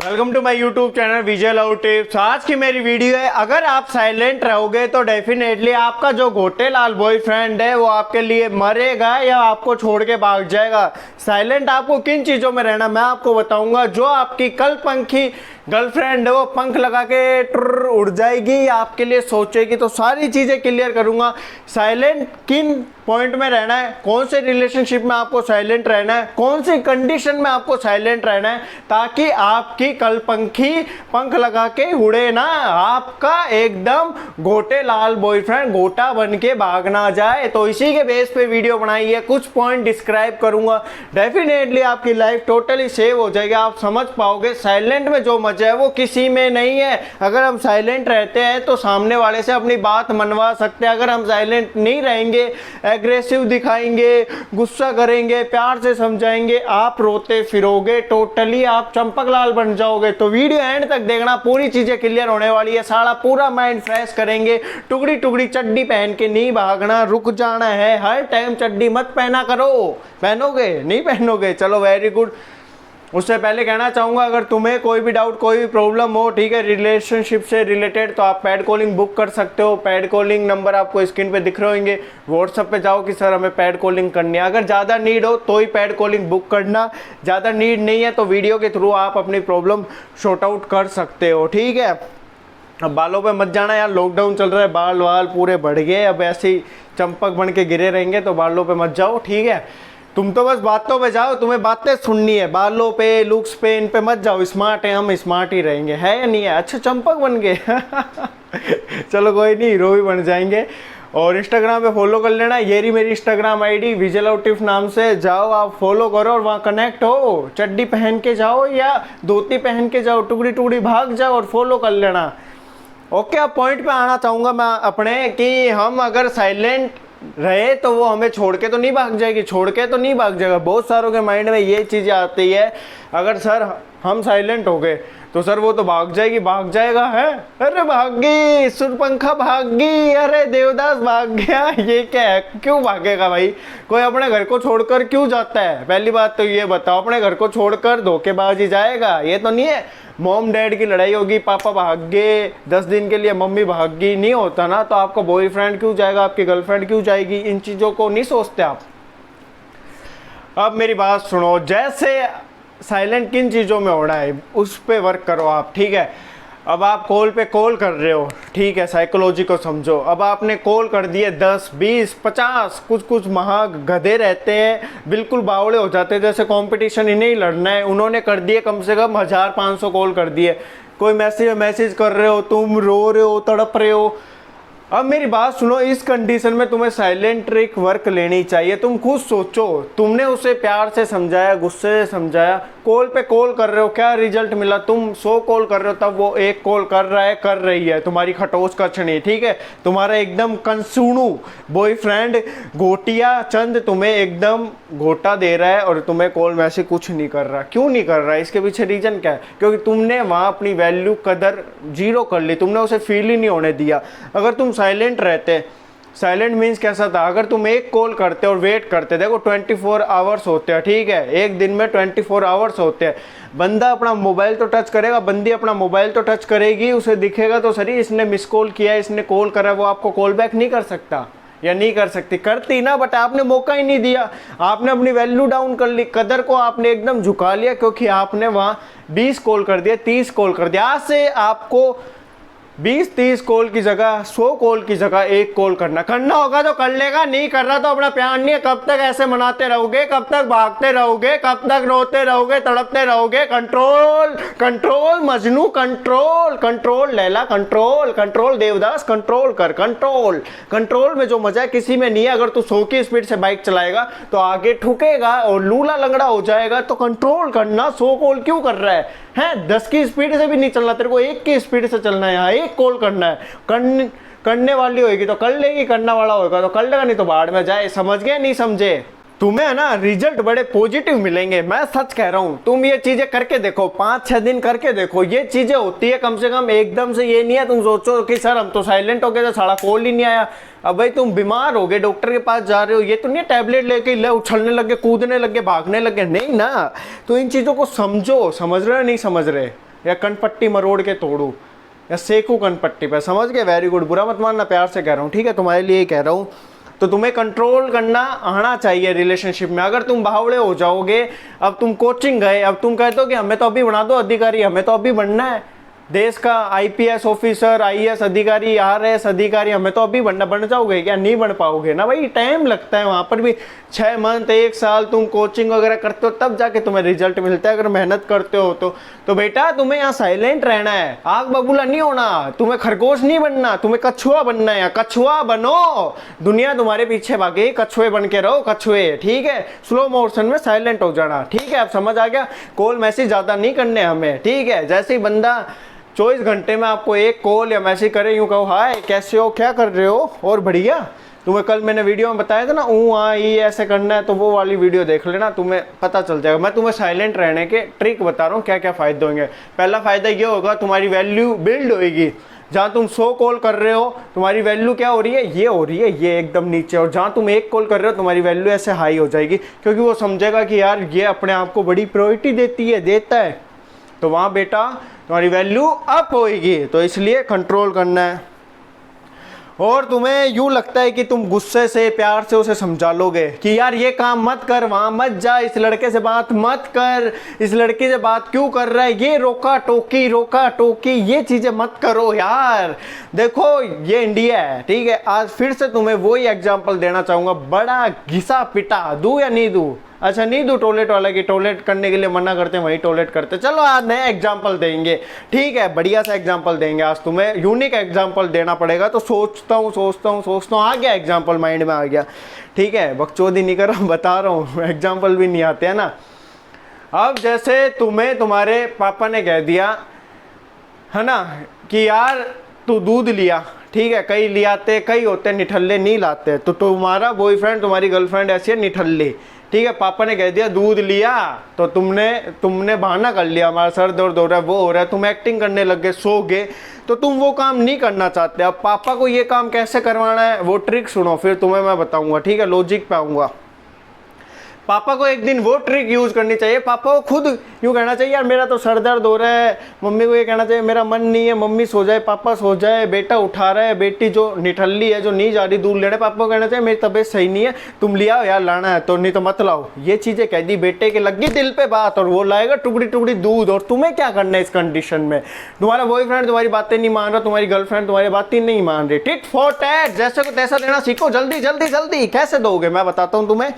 Welcome to my YouTube channel Vijay love tips. आज की मेरी वीडियो है, अगर आप साइलेंट रहोगे तो डेफिनेटली आपका जो गोटेलाल बॉयफ्रेंड है वो आपके लिए मरेगा या आपको छोड़ के भाग जाएगा। साइलेंट आपको किन चीज़ों में रहना मैं आपको बताऊंगा। जो आपकी कल पंखी गर्लफ्रेंड है वो पंख लगा के टुर उड़ जाएगी या आपके लिए सोचेगी, तो सारी चीज़ें क्लियर करूंगा। साइलेंट किन पॉइंट में रहना है, कौन से रिलेशनशिप में आपको साइलेंट रहना है, कौन सी कंडीशन में आपको साइलेंट रहना है, ताकि आपकी कल पंखी पंख लगा के उड़े ना, आपका एकदम गोटेलाल बॉयफ्रेंड गोटा बन के भाग ना जाए। तो इसी के बेस पे वीडियो बनाई है, कुछ पॉइंट डिस्क्राइब करूंगा। डेफिनेटली आपकी लाइफ टोटली सेव हो जाएगी। आप समझ पाओगे साइलेंट में जो मजा है वो किसी में नहीं है। अगर हम साइलेंट रहते हैं तो सामने वाले से अपनी बात मनवा सकते हैं। अगर हम साइलेंट नहीं रहेंगे, एग्रेसिव दिखाएंगे, गुस्सा करेंगे, प्यार से समझाएंगे, आप रोते फिरोगे, टोटली आप चंपकलाल बन जाओगे। तो वीडियो एंड तक देखना, पूरी चीजें क्लियर होने वाली है। सारा पूरा माइंड फ्रेश करेंगे। टुकड़ी टुकड़ी चड्डी पहन के नहीं भागना, रुक जाना है। हर टाइम चड्डी मत पहना करो। पहनोगे नहीं पहनोगे, चलो वेरी गुड। उससे पहले कहना चाहूँगा, अगर तुम्हें कोई भी डाउट, कोई भी प्रॉब्लम हो, ठीक है, रिलेशनशिप से रिलेटेड, तो आप पैड कॉलिंग बुक कर सकते हो। पैड कॉलिंग नंबर आपको स्क्रीन पे दिख रहे होंगे। व्हाट्सएप पे जाओ कि सर हमें पैड कॉलिंग करनी है। अगर ज़्यादा नीड हो तो ही पैड कॉलिंग बुक करना, ज़्यादा नीड नहीं है तो वीडियो के थ्रू आप अपनी प्रॉब्लम शॉर्ट आउट कर सकते हो, ठीक है। अब बालों पे मत जाना यार, लॉकडाउन चल रहा है, बाल वाल पूरे बढ़ गए। अब ऐसे ही चंपक बन के गिरे रहेंगे तो बालों पे मत जाओ, ठीक है। तुम तो बस बातों पे जाओ, तुम्हें बातें सुननी है, बालों पे, लुक्स पे, इन पे मत जाओ। स्मार्ट है, हम स्मार्ट ही रहेंगे, है या नहीं है। अच्छा चंपक बन गए चलो कोई नहीं, हीरो भी बन जाएंगे। और इंस्टाग्राम पे फॉलो कर लेना, ये रही मेरी इंस्टाग्राम आईडी विजय लव टिप्स नाम से। जाओ आप फॉलो करो और वहाँ कनेक्ट हो। चड्डी पहन के जाओ या धोती पहन के जाओ, टुकड़ी टुकड़ी भाग जाओ और फॉलो कर लेना। ओके, अब पॉइंट पे आना चाहूँगा मैं अपने, कि हम अगर साइलेंट रहे तो वो हमें छोड़ के तो नहीं भाग जाएगी, छोड़ के तो नहीं भाग जाएगा। बहुत सारों के माइंड में ये चीज़ आती है, अगर सर हम साइलेंट हो गए तो सर वो तो भाग जाएगी, भाग जाएगा है। अरे भाग गई, सुरपंखा भाग गई, अरे देवदास भाग गया, ये क्या है, क्यों भागेगा भाई। कोई अपने घर को छोड़कर क्यों जाता है, पहली बात तो ये बताओ। अपने घर को छोड़कर धोखेबाजी जाएगा, ये तो नहीं है। मॉम डैड की लड़ाई होगी, पापा भाग गए 10 दिन के लिए, मम्मी भाग गई, नहीं होता ना, तो आपका बॉयफ्रेंड क्यों जाएगा, आपकी गर्लफ्रेंड क्यों जाएगी। इन चीज़ों को नहीं सोचते आप। अब मेरी बात सुनो, जैसे साइलेंट किन चीज़ों में हो रहा है उस पे वर्क करो आप, ठीक है। अब आप कॉल पे कॉल कर रहे हो, ठीक है, साइकोलॉजी को समझो। अब आपने कॉल कर दिए 10, 20, 50, कुछ महा गधे रहते हैं, बिल्कुल बावड़े हो जाते हैं, जैसे कंपटीशन इन्हें ही लड़ना है। उन्होंने कर दिए कम से कम 1500 कॉल कर दिए। कोई मैसेज कर रहे हो, तुम रो रहे हो, तड़प रहे हो। अब मेरी बात सुनो, इस कंडीशन में तुम्हें साइलेंट ट्रिक वर्क लेनी चाहिए। तुम खुद सोचो, तुमने उसे प्यार से समझाया, गुस्से से समझाया, कॉल पे कॉल कर रहे हो, क्या रिजल्ट मिला। तुम 100 कॉल कर रहे हो तब वो 1 कॉल कर रहा है, कर रही है, तुम्हारी खटोस कछनी, ठीक है। तुम्हारा एकदम कंसूणु बॉयफ्रेंड गोटिया चंद तुम्हें एकदम गोटा दे रहा है और तुम्हें कॉल मैसेज कुछ नहीं कर रहा। क्यों नहीं कर रहा है, इसके पीछे रीजन क्या है। क्योंकि तुमने वहाँ अपनी वैल्यू, कदर जीरो कर ली, तुमने उसे फील ही नहीं होने दिया। अगर तुम साइलेंट रहते, साइलेंट मीन्स कैसा था, अगर तुम एक कॉल करते और वेट करते, देखो 24 आवर्स होते हैं, ठीक है, एक दिन में 24 आवर्स होते हैं। बंदा अपना मोबाइल तो टच करेगा, बंदी अपना मोबाइल तो टच करेगी, उसे दिखेगा तो सही इसने मिस कॉल किया, इसने कॉल करा, वो आपको कॉल बैक नहीं कर सकता या नहीं कर सकती। करती ना, बट आपने मौका ही नहीं दिया। आपने अपनी वैल्यू डाउन कर ली, कदर को आपने एकदम झुका लिया, क्योंकि आपने वहाँ 20 कॉल कर दिया, 30 कॉल कर दिया। आज से आपको 20-30 कॉल की जगह, 100 कॉल की जगह 1 कॉल करना होगा तो कर लेगा, नहीं कर रहा तो अपना प्यार नहीं है। कब तक ऐसे मनाते रहोगे, कब तक भागते रहोगे, कब तक रोते रहोगे, तड़पते रहोगे। Control control Majnu, control control Laila, control control Devdas, control कर। कंट्रोल में जो मजा है किसी में नहीं है। अगर तू 100 की स्पीड से बाइक चलाएगा तो आगे ठुकेगा और लूला लंगड़ा हो जाएगा। तो कंट्रोल करना, 100 कॉल क्यों कर रहा है 10 की स्पीड से भी नहीं चलना, तेरे को 1 की स्पीड से चलना है। यहाँ 1 कॉल करना है। करने वाली होगी तो कर लेगी, करने वाला होगा तो कर लेगा, नहीं तो बाहर में जाए। समझ गए, नहीं समझे। तुम्हें है ना रिजल्ट बड़े पॉजिटिव मिलेंगे, मैं सच कह रहा हूँ। तुम ये चीजें करके देखो, 5-6 दिन करके देखो, ये चीजें होती है कम से कम। एकदम से ये नहीं है तुम सोचो कि सर हम तो साइलेंट हो गए तो सारा कॉल ही नहीं आया। अब भाई तुम बीमार हो गए, डॉक्टर के पास जा रहे हो, ये तो नहीं टैबलेट लेके ले उछलने लगे, कूदने लगे, भागने लगे, नहीं ना। तो इन चीजों को समझो, समझ रहे हो नहीं समझ रहे, या कनपट्टी मरोड़ के तोड़ूं या सेकू कनपट्टी पे, समझ गए? वेरी गुड, बुरा मत मानना, प्यार से कह रहा हूँ, ठीक है? तुम्हारे लिए ही कह रहा हूँ। तो तुम्हें कंट्रोल करना आना चाहिए रिलेशनशिप में। अगर तुम बावड़े हो जाओगे, अब तुम कोचिंग गए, अब तुम कहते हो कि हमें तो अभी बना दो अधिकारी, हमें तो अभी बनना है देश का आईपीएस ऑफिसर, आईएएस अधिकारी, आरएस अधिकारी, हमें तो अभी बनना, बन जाओगे क्या? नहीं बन पाओगे ना भाई, टाइम लगता है वहां पर भी। 6 मंथ 1 साल तुम कोचिंग वगैरह करते हो तब जाके तुम्हें रिजल्ट मिलता है, अगर मेहनत करते हो तो बेटा तुम्हें यहाँ साइलेंट रहना है, आग बबूला नहीं होना, तुम्हें खरगोश नहीं बनना, तुम्हें कछुआ बनना है। कछुआ बनो, दुनिया तुम्हारे पीछे भागे, कछुए बन के रहो, कछुए, ठीक है? स्लो मोशन में साइलेंट हो जाना, ठीक है? अब समझ आ गया? कॉल मैसेज ज्यादा नहीं करने हमें, ठीक है? जैसे ही बंदा 24 घंटे में आपको एक कॉल या मैसेज करे, यूं कहो हाय कैसे हो, क्या कर रहे हो, और बढ़िया। तुम्हें कल मैंने वीडियो में बताया था ना, ये ऐसे करना है, तो वो वाली वीडियो देख लेना, तुम्हें पता चल जाएगा। मैं तुम्हें साइलेंट रहने के ट्रिक बता रहा हूँ, क्या क्या फायदे होंगे। पहला फायदा ये होगा, तुम्हारी वैल्यू बिल्ड होगी। जहाँ तुम 100 कॉल कर रहे हो, तुम्हारी वैल्यू क्या हो रही है? ये हो रही है, ये एकदम नीचे। और जहाँ तुम 1 कॉल कर रहे हो, तुम्हारी वैल्यू ऐसे हाई हो जाएगी, क्योंकि वो समझेगा कि यार ये अपने आप को बड़ी प्रायोरिटी देता है, तो वहाँ बेटा तुम्हारी वैल्यू अप होएगी। तो इसलिए कंट्रोल करना है। और तुम्हें यूं लगता है कि तुम गुस्से से, प्यार से उसे समझा लोगे कि यार ये काम मत कर, वहां मत जा, इस लड़के से बात मत कर, इस लड़की से बात क्यों कर रहा है, ये रोका टोकी ये चीजें मत करो यार। देखो ये इंडिया है, ठीक है? आज फिर से तुम्हें वही एग्जाम्पल देना चाहूंगा, बड़ा घिसा पिटा, दूं या नहीं दूं? अच्छा नहीं दूं टॉयलेट वाला, की टॉयलेट करने के लिए मना करते हैं, वही टॉयलेट करते। चलो आज नया एग्जाम्पल देंगे, ठीक है? बढ़िया सा एग्जाम्पल देंगे आज, तुम्हें यूनिक एग्जाम्पल देना पड़ेगा। तो सोचता हूँ, आ गया एग्जाम्पल, माइंड में आ गया, ठीक है? बकचोदी नहीं कर रहा हूँ, बता रहा हूँ, एग्जाम्पल भी नहीं आते हैं ना। अब जैसे तुम्हें तुम्हारे पापा ने कह दिया है ना कि यार तू दूध लिया, ठीक है? कई ले आते, कई होते निठल्ले नहीं लाते, तो तुम्हारा बॉयफ्रेंड, तुम्हारी गर्लफ्रेंड ऐसी है निठल्ली, ठीक है? पापा ने कह दिया दूध लिया, तो तुमने बहाना कर लिया, हमारा सर दर्द हो रहा है, वो हो रहा है, तुम एक्टिंग करने लग गए, सो गए, तो तुम वो काम नहीं करना चाहते। अब पापा को ये काम कैसे करवाना है, वो ट्रिक सुनो, फिर तुम्हें मैं बताऊंगा, ठीक है? लॉजिक पे आऊंगा। पापा को एक दिन वो ट्रिक यूज करनी चाहिए, पापा को खुद यूँ कहना चाहिए यार मेरा तो सर दर्द हो रहा है, मम्मी को ये कहना चाहिए मेरा मन नहीं है, मम्मी सो जाए, पापा सो जाए, बेटा उठा रहा है, बेटी जो निठल्ली है, जो नहीं जा रही दूध लेने, पापा को कहना चाहिए मेरी तबीयत सही नहीं है, तुम ले आओ यार, लाना है तो, नहीं तो मत लाओ। ये चीजें कह दी, बेटे के लगी दिल पे बात, और वो लाएगा टुकड़ी टुकड़ी दूध। और तुम्हें क्या करना है इस कंडीशन में? तुम्हारा बॉयफ्रेंड तुम्हारी बातें नहीं मान रहा, तुम्हारी गर्लफ्रेंड तुम्हारी बातें नहीं मान रही, टिट फॉर टैट, जैसे को तैसा देना सीखो, जल्दी जल्दी जल्दी। कैसे दोगे मैं बताता हूँ तुम्हें।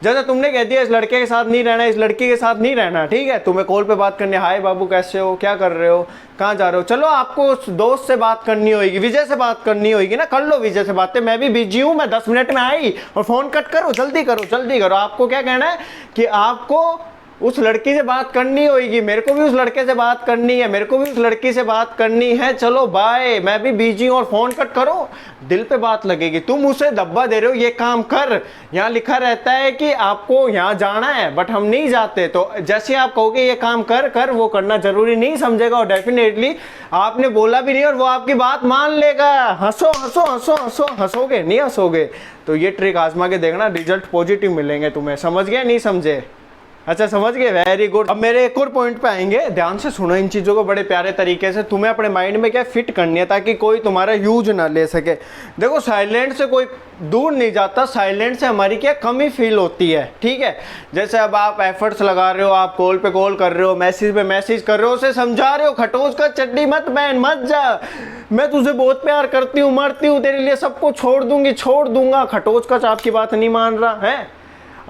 जैसे तुमने कह दिया इस लड़के के साथ नहीं रहना, इस लड़की के साथ नहीं रहना, ठीक है? तुम्हें कॉल पे बात करनी, हाय बाबू कैसे हो, क्या कर रहे हो, कहाँ जा रहे हो, चलो आपको उस दोस्त से बात करनी होगी, विजय से बात करनी होगी ना, कर लो विजय से बातें, मैं भी बिजी हूँ, मैं 10 मिनट में आई, और फोन कट करो, जल्दी करो जल्दी करो। आपको क्या कहना है कि आपको उस लड़की से बात करनी होगी, मेरे को भी उस लड़के से बात करनी है, मेरे को भी उस लड़की से बात करनी है, चलो बाय, मैं भी बिजी हूँ, और फोन कट करो, दिल पे बात लगेगी। तुम उसे दब्बा दे रहे हो, ये काम कर, यहाँ लिखा रहता है कि आपको यहाँ जाना है, बट हम नहीं जाते, तो जैसे आप कहोगे ये काम कर कर, वो करना जरूरी नहीं समझेगा, और डेफिनेटली आपने बोला भी नहीं और वो आपकी बात मान लेगा। हंसो हंसो हंसो हंसो, हंसोगे नहीं हंसोगे? तो ये ट्रिक आजमा के देखना, रिजल्ट पॉजिटिव मिलेंगे तुम्हें। समझ गए नहीं समझे? अच्छा समझ गए, वेरी गुड। अब मेरे एक और पॉइंट पे आएंगे, ध्यान से सुनो इन चीज़ों को बड़े प्यारे तरीके से, तुम्हें अपने माइंड में क्या फिट करनी है ताकि कोई तुम्हारा यूज ना ले सके। देखो साइलेंट से कोई दूर नहीं जाता, साइलेंट से हमारी क्या कमी फील होती है, ठीक है? जैसे अब आप एफर्ट्स लगा रहे हो, आप कॉल पे कॉल कर रहे हो, मैसेज पे मैसेज कर रहे हो, उसे समझा रहे हो खटोस का चड्डी मत पहन, मत जा, मैं तुझे बहुत प्यार करती हूँ, मरती हूँ तेरे लिए, सबको छोड़ दूंगी, छोड़ दूंगा, खटोस का आपकी बात नहीं मान रहा है,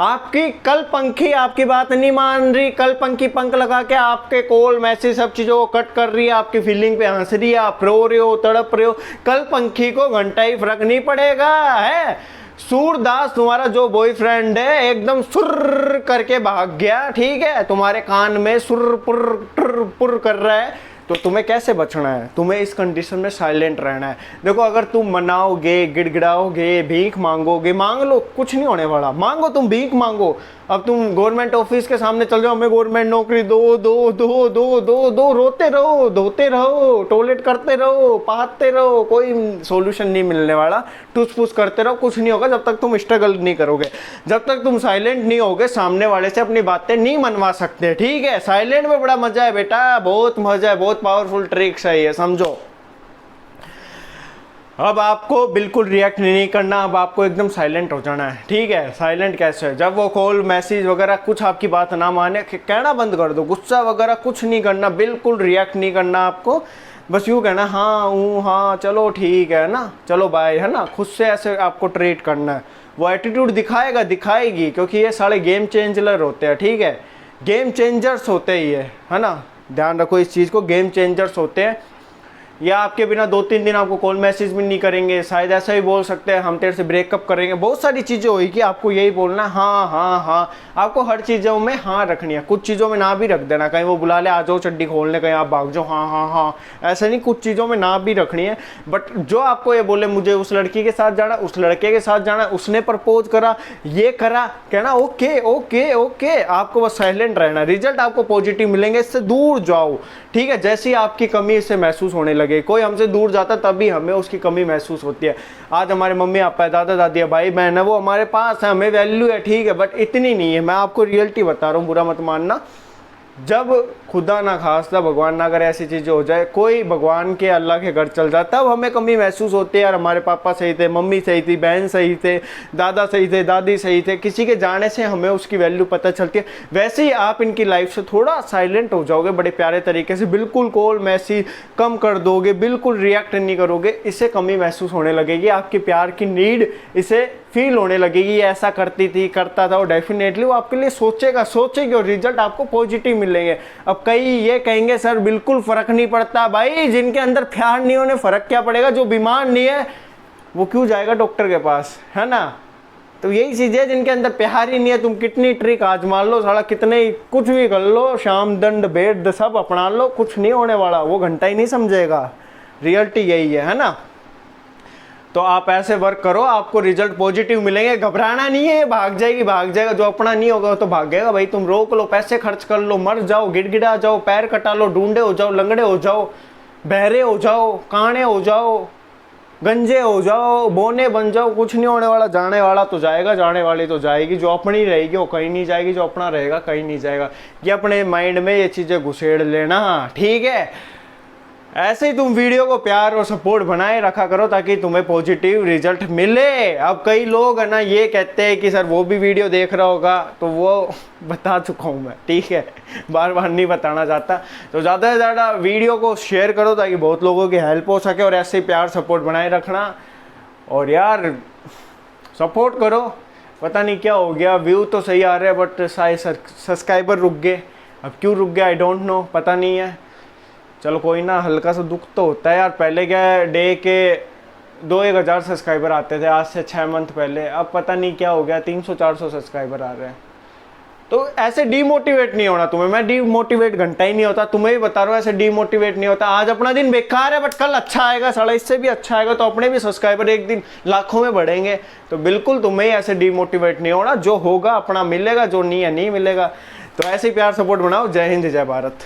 आपकी कल पंखी आपकी बात नहीं मान रही, कल पंखी पंख लगा के आपके कॉल मैसेज सब चीज़ों को कट कर रही है, आपकी फीलिंग पे हंस रही है, आप रो रहे हो, तड़प रहे हो, कल पंखी को घंटा ही फर्क नहीं पड़ेगा है। सूरदास तुम्हारा जो बॉयफ्रेंड है एकदम सुर करके भाग गया, ठीक है? तुम्हारे कान में सुर पुर कर रहा है, तो तुम्हें कैसे बचना है? तुम्हें इस कंडीशन में साइलेंट रहना है। देखो, अगर तुम मनाओगे, गिड़गिड़ाओगे, भीख मांगोगे, मांग लो, कुछ नहीं होने वाला। मांगो, तुम भीख मांगो। अब तुम गवर्नमेंट ऑफिस के सामने चल जाओ, हमें गवर्नमेंट नौकरी दो दो दो दो दो दो, रोते रहो, धोते रहो, टॉयलेट करते रहो, पहाते रहो, कोई सोल्यूशन नहीं मिलने वाला। टूस फूस करते रहो, कुछ नहीं होगा जब तक तुम स्ट्रगल नहीं करोगे। जब तक तुम साइलेंट नहीं होगे, सामने वाले से अपनी बातें नहीं मनवा सकते। ठीक है, साइलेंट में बड़ा मजा है बेटा, बहुत मजा है, बहुत पावरफुल ट्रिक्स है ये, समझो। अब आपको बिल्कुल रिएक्ट नहीं करना, अब आपको एकदम साइलेंट हो जाना है। ठीक है, साइलेंट कैसे है? जब वो कॉल मैसेज वगैरह कुछ आपकी बात ना माने, कहना बंद कर दो, गुस्सा वगैरह कुछ नहीं करना, बिल्कुल रिएक्ट नहीं करना आपको। बस यूँ कहना हाँ हूँ, हाँ चलो ठीक है ना, चलो बाय, है ना। खुद से ऐसे आपको ट्रीट करना है। वो एटीट्यूड दिखाएगा, दिखाएगी, क्योंकि ये सारे गेम चेंजर होते हैं। ठीक है, गेम चेंजर्स होते ही है ना। ध्यान रखो इस चीज़ को, गेम चेंजर्स होते हैं। या आपके बिना 2-3 दिन आपको कॉल मैसेज भी नहीं करेंगे, शायद ऐसा ही बोल सकते हैं हम तेरे से ब्रेकअप करेंगे। बहुत सारी चीज़ें होगी कि आपको यही बोलना हाँ हाँ हाँ। आपको हर चीज़ों में हाँ रखनी है, कुछ चीज़ों में ना भी रख देना। कहीं वो बुला ले, आ जाओ चड्डी खोलने, कहीं आप भाग जाओ, हाँ हाँ हाँ, ऐसा नहीं, कुछ चीज़ों में ना भी रखनी है। बट जो आपको ये बोले मुझे उस लड़की के साथ जाना, उस लड़के के साथ जाना, उसने प्रपोज करा, ये करा, कहना ओके ओके ओके, आपको बस साइलेंट रहना। रिजल्ट आपको पॉजिटिव मिलेंगे, इससे दूर जाओ। ठीक है, जैसी आपकी कमी इससे महसूस होने लगे, कोई हमसे दूर जाता तभी हमें उसकी कमी महसूस होती है। आज हमारे मम्मी पापा है, दादा दादी है, भाई बहन है, वो हमारे पास है, हमें वैल्यू है। ठीक है, बट इतनी नहीं है। मैं आपको रियलिटी बता रहा हूँ, बुरा मत मानना। जब खुदा ना खास्ता, भगवान ना करे, ऐसी चीज़ें हो जाए, कोई भगवान के अल्लाह के घर चल जाता, तब हमें कमी महसूस होती है। यार हमारे पापा सही थे, मम्मी सही थी, बहन सही थे, दादा सही थे, दादी सही थे, किसी के जाने से हमें उसकी वैल्यू पता चलती है। वैसे ही आप इनकी लाइफ से थोड़ा साइलेंट हो जाओगे, बड़े प्यारे तरीके से, बिल्कुल कॉल मैसेज कम कर दोगे, बिल्कुल रिएक्ट नहीं करोगे, इससे कमी महसूस होने लगेगी। आपकी प्यार की नीड इसे फील होने लगेगी। ऐसा करती थी, करता था, और डेफिनेटली वो आपके लिए सोचेगी और रिजल्ट आपको पॉजिटिव मिलेंगे। अब कई ये कहेंगे सर बिल्कुल फर्क नहीं पड़ता। भाई जिनके अंदर प्यार नहीं होने फर्क क्या पड़ेगा? जो बीमार नहीं है वो क्यों जाएगा डॉक्टर के पास, है ना। तो यही चीज़ है, जिनके अंदर प्यार ही नहीं है, तुम कितनी ट्रिक आजमा लो, साला कितने कुछ भी कर लो, शाम दंड भेद सब अपना लो, कुछ नहीं होने वाला, वो घंटा ही नहीं समझेगा। रियलिटी यही है ना। तो आप ऐसे वर्क करो, आपको रिजल्ट पॉजिटिव मिलेंगे। घबराना नहीं है, भाग जाएगी, भाग जाएगा। जो अपना नहीं होगा तो भागेगा। भाई तुम रोक लो, पैसे खर्च कर लो, मर जाओ, गिड़गिड़ा जाओ, पैर कटा लो, ढूंढे हो जाओ, लंगड़े हो जाओ, बहरे हो जाओ, काने हो जाओ, गंजे हो जाओ, बोने बन जाओ, कुछ नहीं होने वाला। जाने वाला तो जाएगा, जाने वाली तो जाएगी। जो अपनी रहेगी वो कहीं नहीं जाएगी, जो अपना रहेगा कहीं नहीं जाएगा। ये अपने माइंड में ये चीज़ें घुसेड़ लेना, ठीक है। ऐसे ही तुम वीडियो को प्यार और सपोर्ट बनाए रखा करो ताकि तुम्हें पॉजिटिव रिजल्ट मिले। अब कई लोग है ना ये कहते हैं कि सर वो भी वीडियो देख रहा होगा, तो वो बता चुका हूँ मैं, ठीक है, बार बार नहीं बताना चाहता। तो ज़्यादा से ज़्यादा वीडियो को शेयर करो ताकि बहुत लोगों की हेल्प हो सके, और ऐसे ही प्यार सपोर्ट बनाए रखना। और यार सपोर्ट करो। पता नहीं क्या हो गया, व्यू तो सही आ रहे हैं बट शायद सब्सक्राइबर रुक गए। अब क्यों रुक गया आई डोंट नो, पता नहीं है। चलो कोई ना, हल्का सा दुख तो होता है यार। पहले क्या डे के 2-1 हज़ार सब्सक्राइबर आते थे, आज से 6 मंथ पहले। अब पता नहीं क्या हो गया, 300-400 सब्सक्राइबर आ रहे हैं। तो ऐसे डीमोटिवेट नहीं होना तुम्हें। मैं डीमोटिवेट घंटा ही नहीं होता, तुम्हें भी बता रहा हूँ, ऐसे डीमोटिवेट नहीं होता। आज अपना दिन बेकार है बट कल अच्छा आएगा, साला इससे भी अच्छा आएगा, तो अपने भी सब्सक्राइबर एक दिन लाखों में बढ़ेंगे। तो बिल्कुल तुम्हें ऐसे डीमोटिवेट नहीं होना। जो होगा अपना मिलेगा, जो नहीं है नहीं मिलेगा। तो ऐसे ही प्यार सपोर्ट बनाओ। जय हिंद, जय भारत।